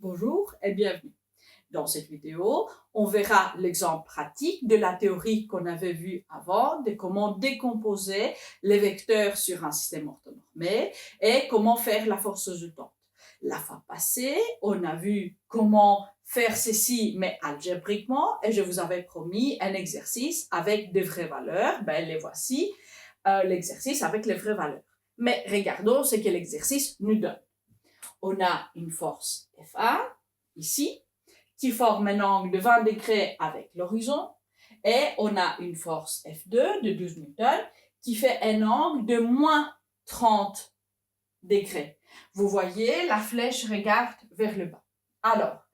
Bonjour et bienvenue. Dans cette vidéo, on verra l'exemple pratique de la théorie qu'on avait vue avant, de comment décomposer les vecteurs sur un système orthonormé et comment faire la force résultante. La fois passée, on a vu comment faire ceci, mais algébriquement, et je vous avais promis un exercice avec des vraies valeurs. Les voici, l'exercice avec les vraies valeurs. Mais regardons ce que l'exercice nous donne. On a une force F1, ici, qui forme un angle de 20 degrés avec l'horizon, et on a une force F2 de 12 newtons qui fait un angle de moins 30 degrés. Vous voyez, la flèche regarde vers le bas. Alors,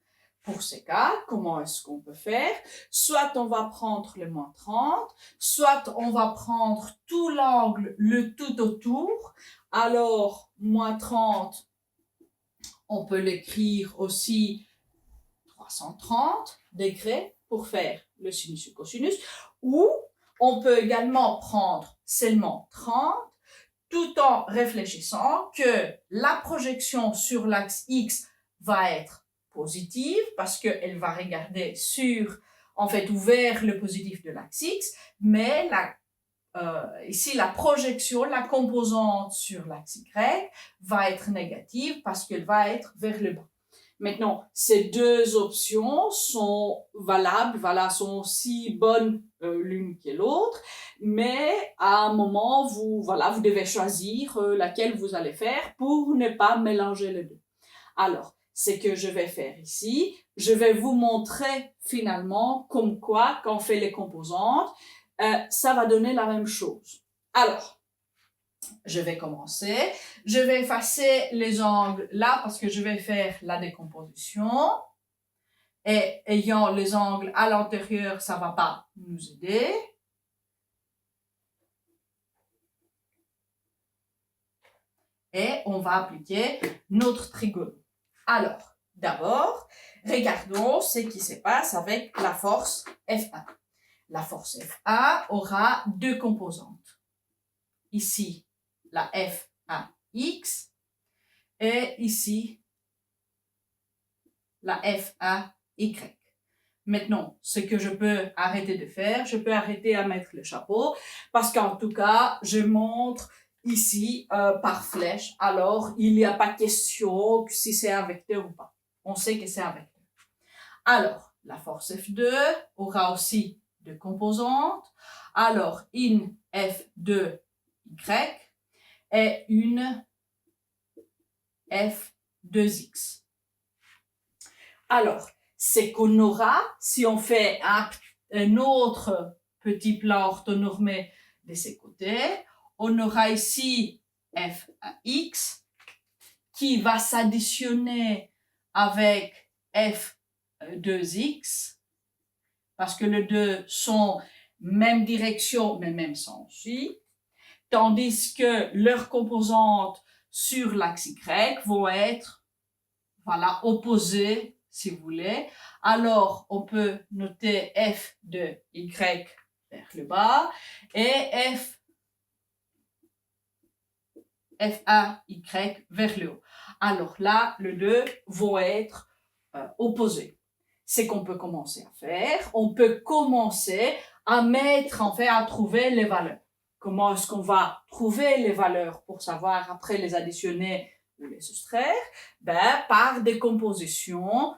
pour ce cas, comment est-ce qu'on peut faire? Soit on va prendre le moins 30, soit on va prendre tout l'angle, le tout autour. Alors, moins 30, on peut l'écrire aussi 330 degrés pour faire le sinus et cosinus, ou on peut également prendre seulement 30 tout en réfléchissant que la projection sur l'axe X va être positive parce qu'elle va regarder ou vers le positif de l'axe X, mais ici, la projection, la composante sur l'axe Y va être négative parce qu'elle va être vers le bas. Maintenant, ces deux options sont valables, sont aussi bonnes l'une que l'autre, mais à un moment, vous devez choisir laquelle vous allez faire pour ne pas mélanger les deux. Alors, ce que je vais faire ici, je vais vous montrer finalement comme quoi, quand on fait les composantes, ça va donner la même chose. Alors, je vais commencer. Je vais effacer les angles là parce que je vais faire la décomposition. Et ayant les angles à l'intérieur, ça ne va pas nous aider. Et on va appliquer notre trigone. Alors, d'abord, regardons ce qui se passe avec la force F1. La force F1 aura deux composantes. Ici, la F1x et ici, la F1y. Maintenant, ce que je peux arrêter de faire, je peux arrêter à mettre le chapeau parce qu'en tout cas, je montre ici par flèche. Alors, il n'y a pas question que si c'est un vecteur ou pas. On sait que c'est un vecteur. Alors, la force F2 aura aussi deux composantes. Alors, une F2y et une F2x. Alors, c'est qu'on aura, si on fait un autre petit plan orthonormé de ces côtés, on aura ici F1x qui va s'additionner avec F2x parce que les deux sont même direction mais même sens aussi, tandis que leurs composantes sur l'axe Y vont être opposées si vous voulez. Alors, on peut noter F de Y vers le bas et F1Y vers le haut. Alors là, les deux vont être opposés. C'est qu'on peut commencer à faire. On peut commencer à à trouver les valeurs. Comment est-ce qu'on va trouver les valeurs pour savoir après les additionner ou les soustraire? Par décomposition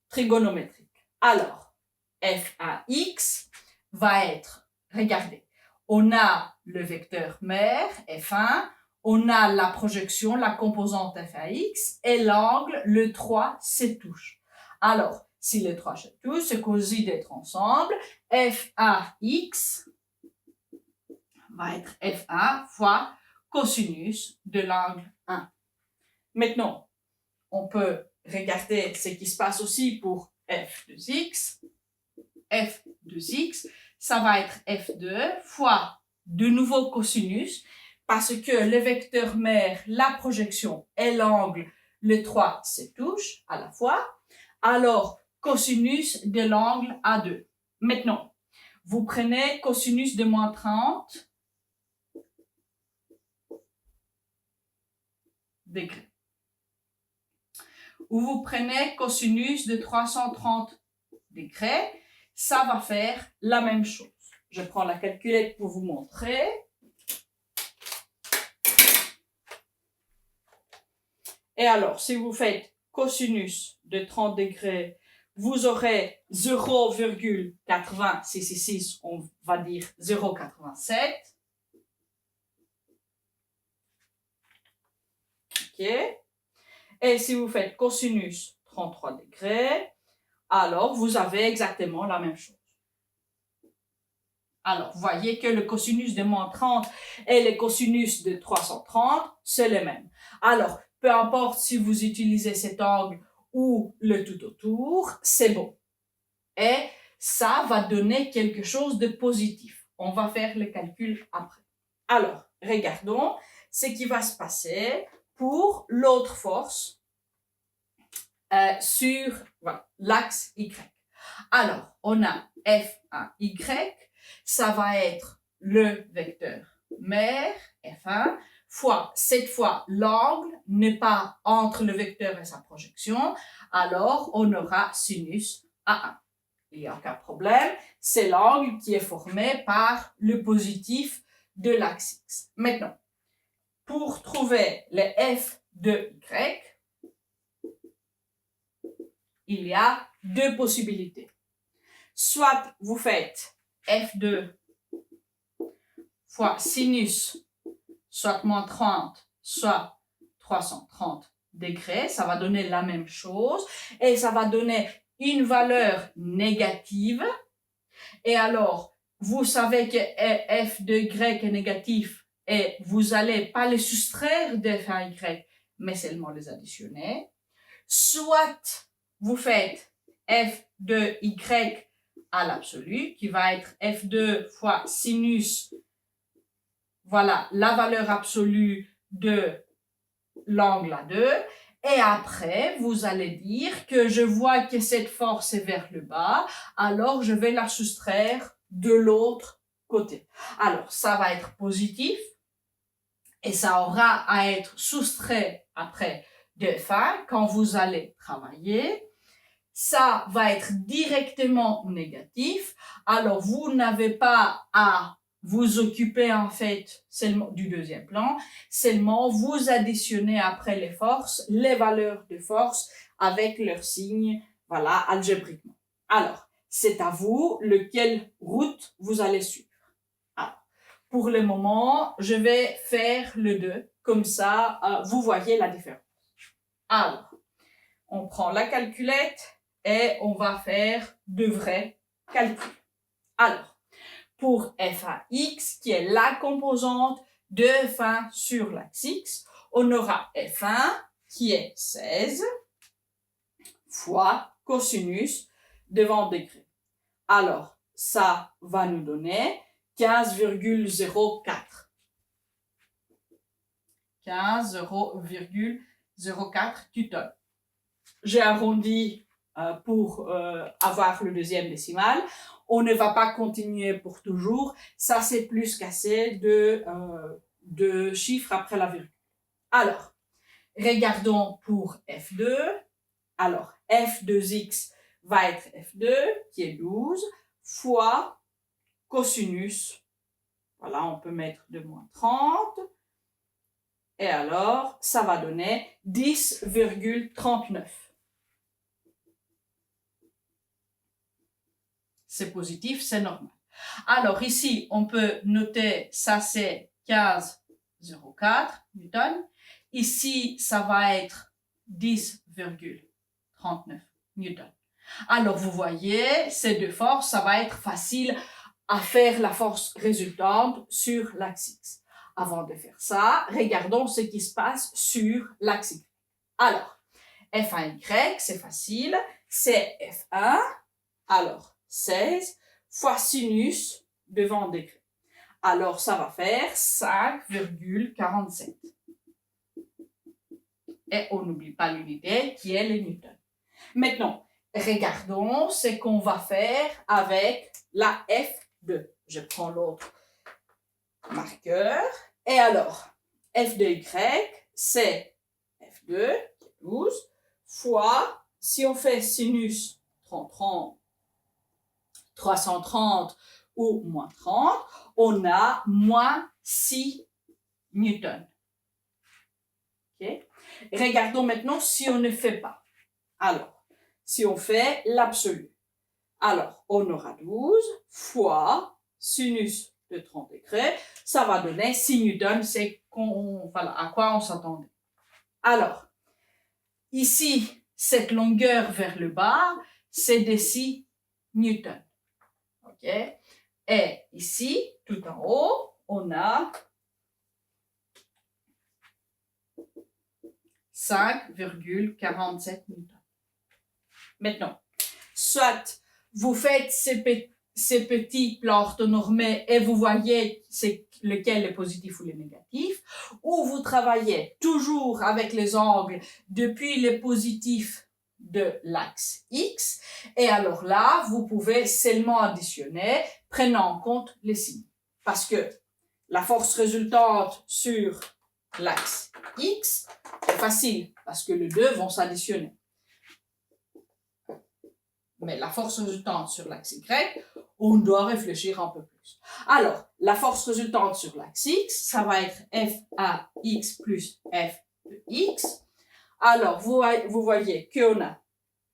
trigonométrique. Alors, F1x va être, regardez, on a le vecteur mère, F1, on a la projection, la composante F1x, et l'angle, le 3, se touche. Alors, si les trois se touchent, c'est causé d'être ensemble, F1x va être F1 fois cosinus de l'angle 1. Maintenant, on peut regarder ce qui se passe aussi pour F2x. F2x, ça va être F2 fois de nouveau cosinus, parce que le vecteur mère, la projection et l'angle, les trois se touchent à la fois. Alors, cosinus de l'angle A2. Maintenant, vous prenez cosinus de moins 30 degrés. ou vous prenez cosinus de 330 degrés, ça va faire la même chose. Je prends la calculette pour vous montrer. Et alors, si vous faites cosinus de 30 degrés, vous aurez 0,8666, on va dire 0,87. OK. Et si vous faites cosinus 33 degrés, alors vous avez exactement la même chose. Alors, vous voyez que le cosinus de moins 30 et le cosinus de 330, c'est le même. Alors, peu importe si vous utilisez cet angle ou le tout autour, c'est bon. Et ça va donner quelque chose de positif. On va faire le calcul après. Alors, regardons ce qui va se passer pour l'autre force sur l'axe Y. Alors, on a F1Y, ça va être le vecteur mère, F1, fois, cette fois, l'angle n'est pas entre le vecteur et sa projection, alors on aura sinus A1. Il n'y a aucun problème, c'est l'angle qui est formé par le positif de l'axe X. Maintenant, pour trouver le F de Y, il y a deux possibilités. Soit vous faites F2 fois sinus, soit moins 30, soit 330 degrés, ça va donner la même chose, et ça va donner une valeur négative. Et alors, vous savez que f de y est négatif, et vous n'allez pas les soustraire de f1y, mais seulement les additionner. Soit vous faites f de y à l'absolu, qui va être f2 fois sinus, voilà, la valeur absolue de l'angle A2. Et après, vous allez dire que je vois que cette force est vers le bas, alors je vais la soustraire de l'autre côté. Alors, ça va être positif, et ça aura à être soustrait après de F1 quand vous allez travailler. Ça va être directement négatif, alors vous n'avez pas à vous occuper en fait seulement du deuxième plan, seulement vous additionnez après les forces, les valeurs de force avec leurs signes, voilà, algébriquement. Alors, c'est à vous lequel route vous allez suivre. Alors, pour le moment, je vais faire le 2, comme ça, vous voyez la différence. Alors, on prend la calculette et on va faire de vrais calculs. Alors, pour f1x, qui est la composante de f1 sur l'axe x, on aura f1 qui est 16 fois cosinus de 20 degrés. Alors, ça va nous donner 15,04. 15,04 newtons. J'ai arrondi pour avoir le deuxième décimal. On ne va pas continuer pour toujours. Ça, c'est plus qu'assez de chiffres après la virgule. Alors, regardons pour F2. Alors, F2x va être F2, qui est 12, fois cosinus. Voilà, on peut mettre de moins 30. Et alors, ça va donner 10,39. C'est positif, c'est normal. Alors ici, on peut noter, ça c'est 15,04 newtons. Ici, ça va être 10,39 newtons. Alors vous voyez, ces deux forces, ça va être facile à faire la force résultante sur l'axe X. Avant de faire ça, regardons ce qui se passe sur l'axe Y. Alors, F1Y, c'est facile, c'est F1, alors 16 fois sinus de 20 degrés. Alors, ça va faire 5,47. Et on n'oublie pas l'unité qui est le newton. Maintenant, regardons ce qu'on va faire avec la F2. Je prends l'autre marqueur. Et alors, F de Y, c'est F2, qui est 12, fois, si on fait sinus 30, 330 ou moins 30, on a moins 6 newtons. Okay? Regardons maintenant si on ne fait pas. Alors, si on fait l'absolu, alors on aura 12 fois sinus de 30 degrés, ça va donner 6 newtons, c'est voilà, à quoi on s'attendait. Alors, ici, cette longueur vers le bas, c'est des 6 newtons. OK? Et ici, tout en haut, on a 5,47 newtons. Maintenant, soit vous faites ces petits plans orthonormés et vous voyez c'est lequel est positif ou le négatif, ou vous travaillez toujours avec les angles depuis les positifs de l'axe X, et alors là, vous pouvez seulement additionner, prenant en compte les signes. Parce que la force résultante sur l'axe X est facile, parce que les deux vont s'additionner. Mais la force résultante sur l'axe Y, on doit réfléchir un peu plus. Alors, la force résultante sur l'axe X, ça va être FAX plus F de X. Alors, vous voyez qu'on a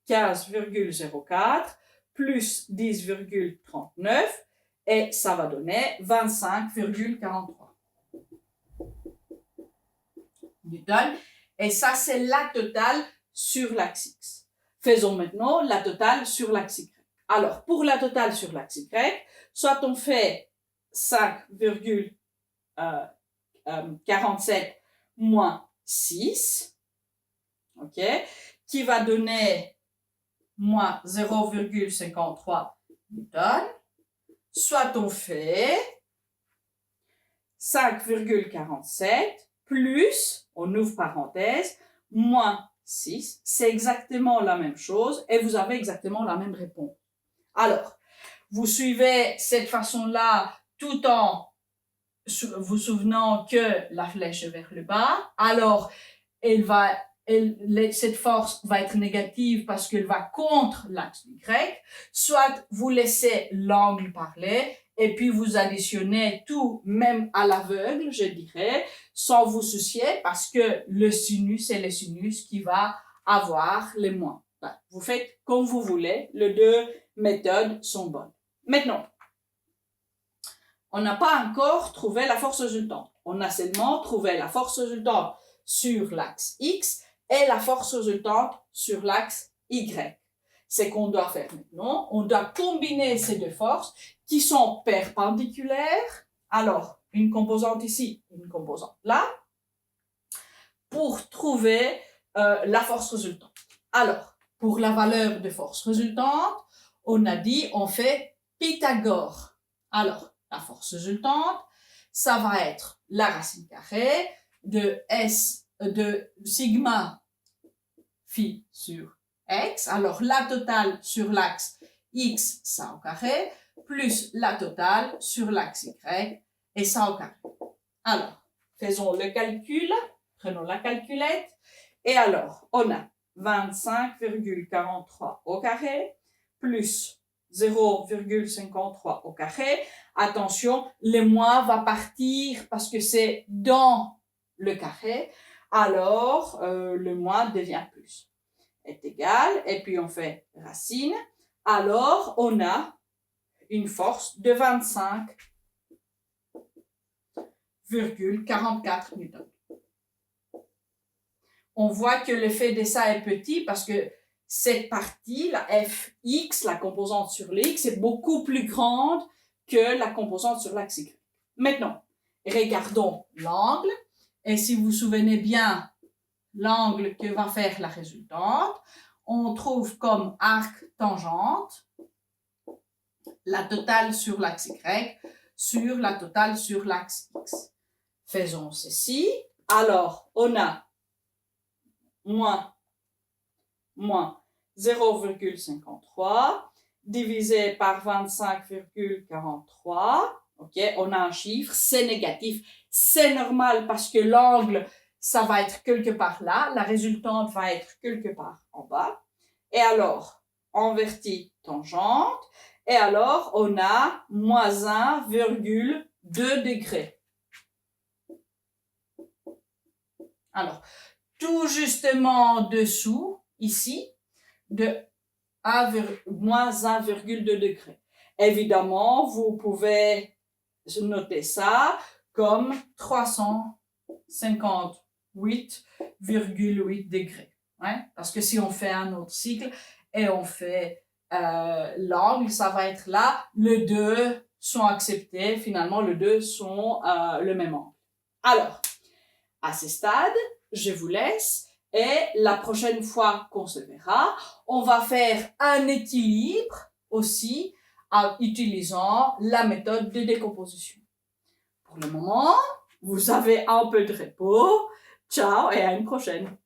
15,04 plus 10,39 et ça va donner 25,43 newtons. Et ça, c'est la totale sur l'axe X. Faisons maintenant la totale sur l'axe Y. Alors, pour la totale sur l'axe Y, soit on fait 5,47 moins 6, ok, qui va donner moins 0,53 newtons, soit on fait 5,47 plus, on ouvre parenthèse, moins 6, c'est exactement la même chose et vous avez exactement la même réponse. Alors, vous suivez cette façon-là tout en vous souvenant que la flèche est vers le bas. Alors, cette force va être négative parce qu'elle va contre l'axe Y. Soit vous laissez l'angle parler et puis vous additionnez tout, même à l'aveugle, je dirais, sans vous soucier parce que le sinus, c'est le sinus qui va avoir les moins. Vous faites comme vous voulez, les deux méthodes sont bonnes. Maintenant, on n'a pas encore trouvé la force résultante. On a seulement trouvé la force résultante sur l'axe X et la force résultante sur l'axe Y. C'est qu'on doit faire maintenant. On doit combiner ces deux forces qui sont perpendiculaires. Alors, une composante ici, une composante là, pour trouver la force résultante. Alors, pour la valeur de force résultante, on a dit on fait Pythagore. Alors, la force résultante, ça va être la racine carrée de sigma phi sur x. Alors, la totale sur l'axe x, ça au carré, plus la totale sur l'axe y, et ça au carré. Alors, faisons le calcul, prenons la calculette, et alors, on a 25,43 au carré, plus 0,53 au carré. Attention, le moins va partir parce que c'est dans le carré. Alors, le moins devient plus. Est égal. Et puis, on fait racine. Alors, on a une force de 25,44 newtons. On voit que l'effet de ça est petit parce que cette partie, la Fx, la composante sur l'X, est beaucoup plus grande que la composante sur l'axe Y. Maintenant, regardons l'angle. Et si vous vous souvenez bien, l'angle que va faire la résultante, on trouve comme arc tangente la totale sur l'axe Y sur la totale sur l'axe X. Faisons ceci. Alors, on a moins 0,53 divisé par 25,43. Ok, on a un chiffre, c'est négatif. C'est normal parce que l'angle, ça va être quelque part là, la résultante va être quelque part en bas. Et alors, inverti tangente, et alors on a moins 1,2 degrés. Alors, tout justement en dessous, ici, de moins 1,2 degrés. Évidemment, vous pouvez noter ça comme 358,8 degrés. Hein? Parce que si on fait un autre cycle et on fait l'angle, ça va être là. Les deux sont acceptés. Finalement, les deux sont le même angle. Alors, à ce stade, je vous laisse. Et la prochaine fois qu'on se verra, on va faire un équilibre aussi en utilisant la méthode de décomposition. Pour le moment, vous avez un peu de repos. Ciao et à une prochaine.